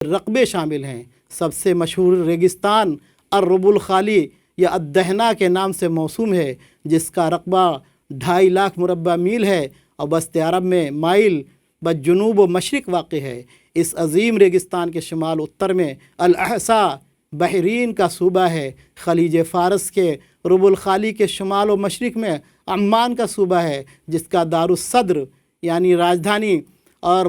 رقبے شامل ہیں۔ سب سے مشہور ریگستان الرب الخالی یا الدہنا کے نام سے موسوم ہے، جس کا رقبہ 2.5 لاکھ مربع میل ہے اور وسط عرب میں مائل بجنوب و مشرق واقع ہے۔ اس عظیم ریگستان کے شمال اتر میں الاحسا بحرین کا صوبہ ہے۔ خلیج فارس کے رب الخالی کے شمال و مشرق میں عمان کا صوبہ ہے، جس کا دارالصدر یعنی راجدھانی اور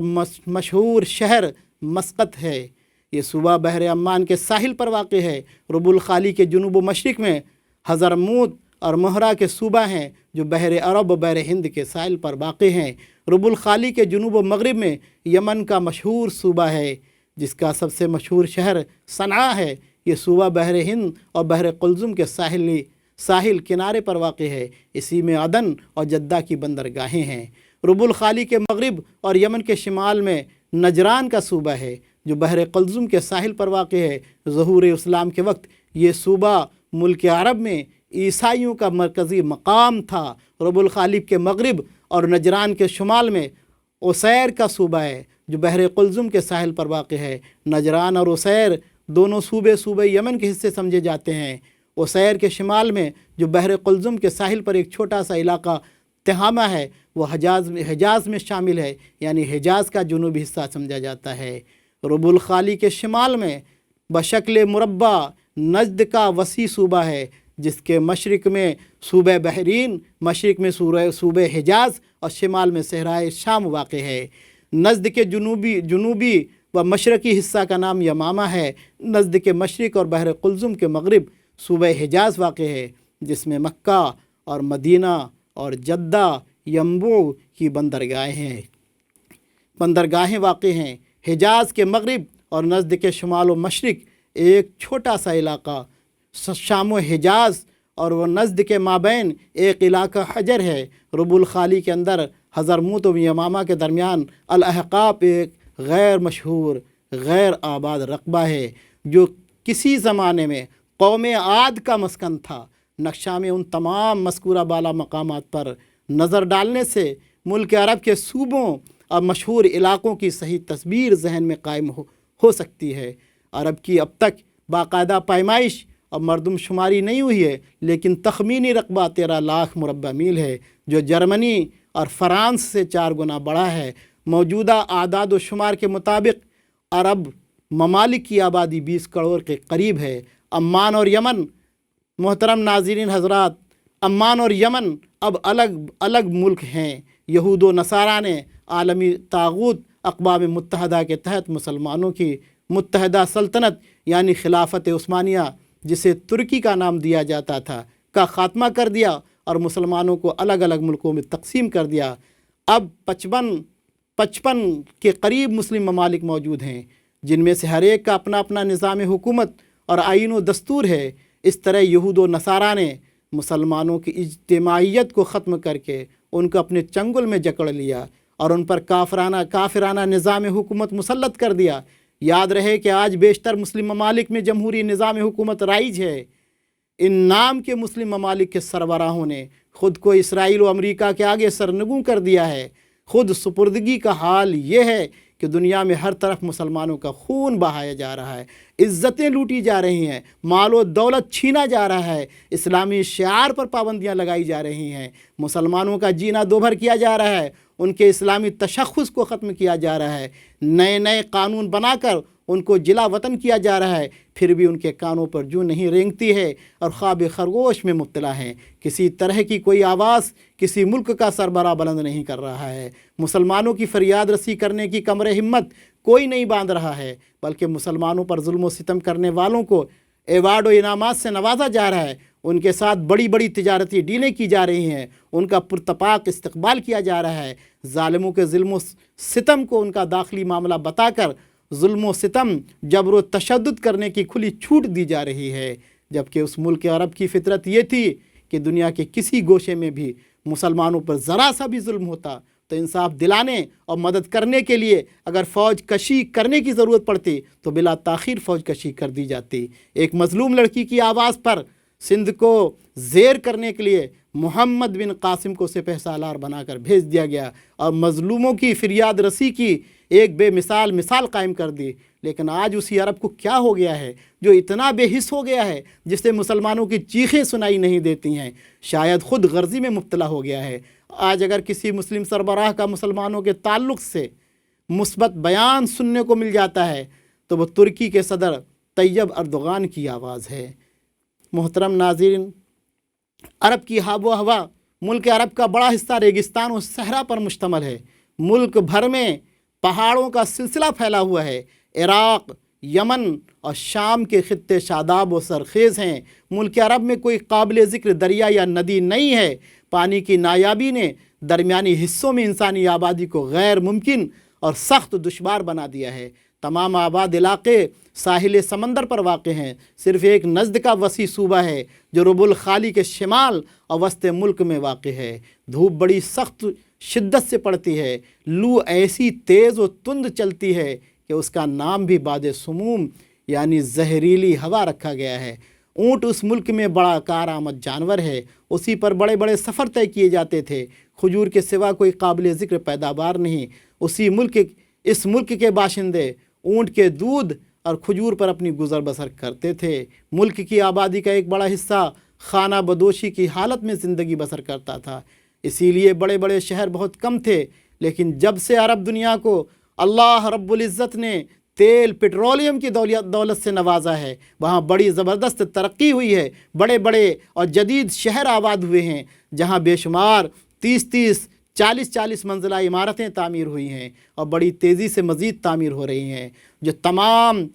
مشہور شہر مسقط ہے۔ یہ صوبہ بحر عمان کے ساحل پر واقع ہے۔ رب الخالی کے جنوب و مشرق میں حضرموت اور مہرہ کے صوبہ ہیں، جو بحر عرب و بحر ہند کے ساحل پر واقع ہیں۔ رب الخالی کے جنوب و مغرب میں یمن کا مشہور صوبہ ہے، جس کا سب سے مشہور شہر صنعاء ہے۔ یہ صوبہ بحر ہند اور بحر قلزم کے ساحل کنارے پر واقع ہے۔ اسی میں عدن اور جدہ کی بندرگاہیں ہیں۔ رب الخالی کے مغرب اور یمن کے شمال میں نجران کا صوبہ ہے، جو بحر قلزم کے ساحل پر واقع ہے۔ ظہور اسلام کے وقت یہ صوبہ ملک عرب میں عیسائیوں کا مرکزی مقام تھا۔ رب الخالی کے مغرب اور نجران کے شمال میں عسیر کا صوبہ ہے، جو بحر قلزم کے ساحل پر واقع ہے۔ نجران اور عسیر دونوں صوبے یمن کے حصے سمجھے جاتے ہیں۔ عسیر کے شمال میں جو بحر قلزم کے ساحل پر ایک چھوٹا سا علاقہ تہامہ ہے، وہ حجاز میں شامل ہے، یعنی حجاز کا جنوبی حصہ سمجھا جاتا ہے۔ رب الخالی کے شمال میں بشکل مربع نجد کا وسیع صوبہ ہے، جس کے مشرق میں صوبہ بحرین، مشرق میں صوبہ حجاز اور شمال میں صحرائے شام واقع ہے۔ نجد کے جنوبی و مشرقی حصہ کا نام یمامہ ہے۔ نجد کے مشرق اور بحر قلزم کے مغرب صوبہ حجاز واقع ہے، جس میں مکہ اور مدینہ اور جدہ ینبوع کی بندرگاہیں واقع ہیں۔ حجاز کے مغرب اور نجد کے شمال و مشرق ایک چھوٹا سا علاقہ شام و حجاز اور وہ نجد کے مابین ایک علاقہ حجر ہے۔ رب الخالی کے اندر حضرموت و یمامہ کے درمیان الاحقاف ایک غیر مشہور غیر آباد رقبہ ہے، جو کسی زمانے میں قوم عاد کا مسکن تھا۔ نقشہ میں ان تمام مذکورہ بالا مقامات پر نظر ڈالنے سے ملک عرب کے صوبوں اور مشہور علاقوں کی صحیح تصویر ذہن میں قائم ہو سکتی ہے۔ عرب کی اب تک باقاعدہ پیمائش اور مردم شماری نہیں ہوئی ہے، لیکن تخمینی رقبہ 13 لاکھ مربع میل ہے، جو جرمنی اور فرانس سے 4 گنا بڑا ہے۔ موجودہ اعداد و شمار کے مطابق عرب ممالک کی آبادی 20 کروڑ کے قریب ہے۔ عمان اور یمن، محترم ناظرین حضرات، عمان اور یمن اب الگ ملک ہیں۔ یہود و نصارہ نے عالمی طاغوت اقوام متحدہ کے تحت مسلمانوں کی متحدہ سلطنت یعنی خلافت عثمانیہ، جسے ترکی کا نام دیا جاتا تھا، کا خاتمہ کر دیا اور مسلمانوں کو الگ الگ ملکوں میں تقسیم کر دیا۔ اب 55 کے قریب مسلم ممالک موجود ہیں، جن میں سے ہر ایک کا اپنا اپنا نظام حکومت اور آئین و دستور ہے۔ اس طرح یہود و نصارہ نے مسلمانوں کی اجتماعیت کو ختم کر کے ان کو اپنے چنگل میں جکڑ لیا اور ان پر کافرانہ نظام حکومت مسلط کر دیا۔ یاد رہے کہ آج بیشتر مسلم ممالک میں جمہوری نظام حکومت رائج ہے۔ ان نام کے مسلم ممالک کے سربراہوں نے خود کو اسرائیل و امریکہ کے آگے سرنگوں کر دیا ہے۔ خود سپردگی کا حال یہ ہے کہ دنیا میں ہر طرف مسلمانوں کا خون بہایا جا رہا ہے، عزتیں لوٹی جا رہی ہیں، مال و دولت چھینا جا رہا ہے، اسلامی شعار پر پابندیاں لگائی جا رہی ہیں، مسلمانوں کا جینا دوبھر کیا جا رہا ہے، ان کے اسلامی تشخص کو ختم کیا جا رہا ہے، نئے قانون بنا کر ان کو جلا وطن کیا جا رہا ہے، پھر بھی ان کے کانوں پر جوں نہیں رینگتی ہے اور خواب خرگوش میں مبتلا ہیں۔ کسی طرح کی کوئی آواز کسی ملک کا سربراہ بلند نہیں کر رہا ہے۔ مسلمانوں کی فریاد رسی کرنے کی کمر ہمت کوئی نہیں باندھ رہا ہے، بلکہ مسلمانوں پر ظلم و ستم کرنے والوں کو ایوارڈ و انعامات سے نوازا جا رہا ہے، ان کے ساتھ بڑی بڑی تجارتی ڈیلیں کی جا رہی ہیں، ان کا پرتپاک استقبال کیا جا رہا ہے، ظالموں کے ظلم و ستم کو ان کا داخلی معاملہ بتا کر ظلم و ستم، جبر و تشدد کرنے کی کھلی چھوٹ دی جا رہی ہے، جبکہ اس ملک عرب کی فطرت یہ تھی کہ دنیا کے کسی گوشے میں بھی مسلمانوں پر ذرا سا بھی ظلم ہوتا تو انصاف دلانے اور مدد کرنے کے لیے اگر فوج کشی کرنے کی ضرورت پڑتی تو بلا تاخیر فوج کشی کر دی جاتی۔ ایک مظلوم لڑکی کی آواز پر سندھ کو زیر کرنے کے لیے محمد بن قاسم کو سپہ سالار بنا کر بھیج دیا گیا اور مظلوموں کی فریاد رسی کی ایک بے مثال مثال قائم کر دی، لیکن آج اسی عرب کو کیا ہو گیا ہے جو اتنا بے حس ہو گیا ہے جس سے مسلمانوں کی چیخیں سنائی نہیں دیتی ہیں، شاید خود غرضی میں مبتلا ہو گیا ہے۔ آج اگر کسی مسلم سربراہ کا مسلمانوں کے تعلق سے مثبت بیان سننے کو مل جاتا ہے تو وہ ترکی کے صدر طیب اردوغان کی آواز ہے۔ محترم ناظرین، عرب کی آب و ہوا، ملک عرب کا بڑا حصہ ریگستان و صحرا پر مشتمل ہے۔ ملک بھر میں پہاڑوں کا سلسلہ پھیلا ہوا ہے۔ عراق، یمن اور شام کے خطے شاداب و سرخیز ہیں۔ ملک عرب میں کوئی قابل ذکر دریا یا ندی نہیں ہے۔ پانی کی نایابی نے درمیانی حصوں میں انسانی آبادی کو غیر ممکن اور سخت دشوار بنا دیا ہے۔ تمام آباد علاقے ساحل سمندر پر واقع ہیں۔ صرف ایک نزد کا وسیع صوبہ ہے جو ربع الخالی کے شمال اور وسط ملک میں واقع ہے۔ دھوپ بڑی سخت شدت سے پڑتی ہے۔ لو ایسی تیز و تند چلتی ہے کہ اس کا نام بھی باد سموم یعنی زہریلی ہوا رکھا گیا ہے۔ اونٹ اس ملک میں بڑا کارآمد جانور ہے۔ اسی پر بڑے بڑے سفر طے کیے جاتے تھے۔ کھجور کے سوا کوئی قابل ذکر پیداوار نہیں۔ اس ملک کے باشندے اونٹ کے دودھ اور کھجور پر اپنی گزر بسر کرتے تھے۔ ملک کی آبادی کا ایک بڑا حصہ خانہ بدوشی کی حالت میں زندگی بسر کرتا تھا، اسی لیے بڑے بڑے شہر بہت کم تھے۔ لیکن جب سے عرب دنیا کو اللہ رب العزت نے تیل پٹرولیم کی دولت سے نوازا ہے، وہاں بڑی زبردست ترقی ہوئی ہے۔ بڑے بڑے اور جدید شہر آباد ہوئے ہیں جہاں بے شمار 30 40 منزلہ عمارتیں تعمیر ہوئی ہیں اور بڑی تیزی سے مزید تعمیر ہو رہی ہیں، جو تمام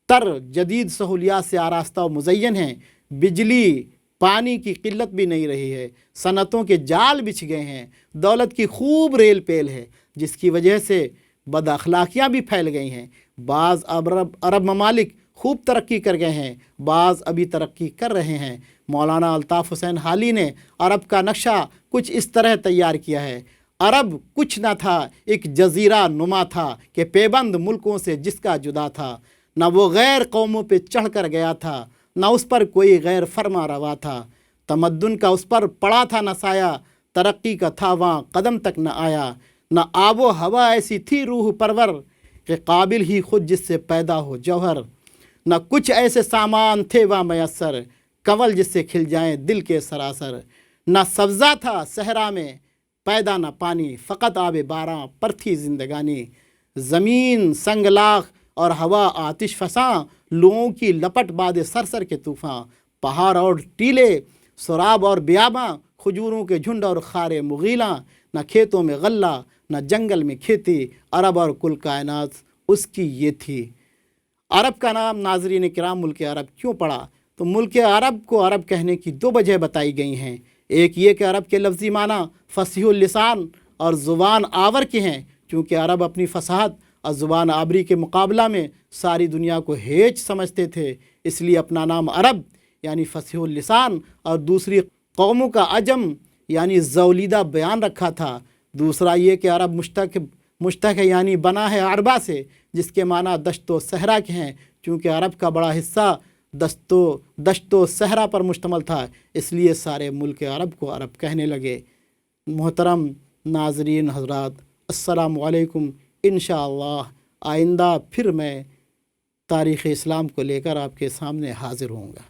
تر جدید سہولیات سے آراستہ و مزین ہیں۔ بجلی پانی کی قلت بھی نہیں رہی ہے۔ صنعتوں کے جال بچھ گئے ہیں۔ دولت کی خوب ریل پیل ہے جس کی وجہ سے بد اخلاقیاں بھی پھیل گئی ہیں۔ بعض عرب ممالک خوب ترقی کر گئے ہیں، بعض ابھی ترقی کر رہے ہیں۔ مولانا الطاف حسین حالی نے عرب کا نقشہ کچھ اس طرح تیار کیا ہے۔ عرب کچھ نہ تھا، ایک جزیرہ نما تھا کہ پیبند ملکوں سے جس کا جدا تھا۔ نہ وہ غیر قوموں پہ چڑھ کر گیا تھا، نہ اس پر کوئی غیر فرما روا تھا۔ تمدن کا اس پر پڑا تھا نہ سایہ، ترقی کا تھا وہاں قدم تک نہ آیا۔ نہ آب و ہوا ایسی تھی روح پرور کہ قابل ہی خود جس سے پیدا ہو جوہر۔ نہ کچھ ایسے سامان تھے وہاں میسر، کنول جس سے کھل جائیں دل کے سراسر۔ نہ سبزہ تھا صحرا میں پیدا نہ پانی، فقط آب باراں پر تھی زندگانی۔ زمین سنگ لاخ اور ہوا آتش فساں، لوگوں کی لپٹ باد سرسر کے طوفاں۔ پہاڑ اور ٹیلے، سراب اور بیاباں، کھجوروں کے جھنڈ اور خارے مغیلاں۔ نہ کھیتوں میں غلہ، نہ جنگل میں کھیتی، عرب اور کل کائنات اس کی یہ تھی۔ عرب کا نام ناظرین کرام ملک عرب کیوں پڑا؟ تو ملک عرب کو عرب کہنے کی 2 وجہ بتائی گئی ہیں۔ ایک یہ کہ عرب کے لفظی معنی فصیح اللسان اور زبان آور کے ہیں، چونکہ عرب اپنی فصاحت اور زبان آوری کے مقابلہ میں ساری دنیا کو ہیچ سمجھتے تھے، اس لیے اپنا نام عرب یعنی فصیح اللسان اور دوسری قوموں کا عجم یعنی زولیدہ بیان رکھا تھا۔ دوسرا یہ کہ عرب مشتق ہے یعنی بنا ہے عربہ سے، جس کے معنی دشت و صحرا کے ہیں، چونکہ عرب کا بڑا حصہ دشت و صحرا پر مشتمل تھا، اس لیے سارے ملک عرب کو عرب کہنے لگے۔ محترم ناظرین حضرات، السلام علیکم۔ انشاءاللہ آئندہ پھر میں تاریخ اسلام کو لے کر آپ کے سامنے حاضر ہوں گا۔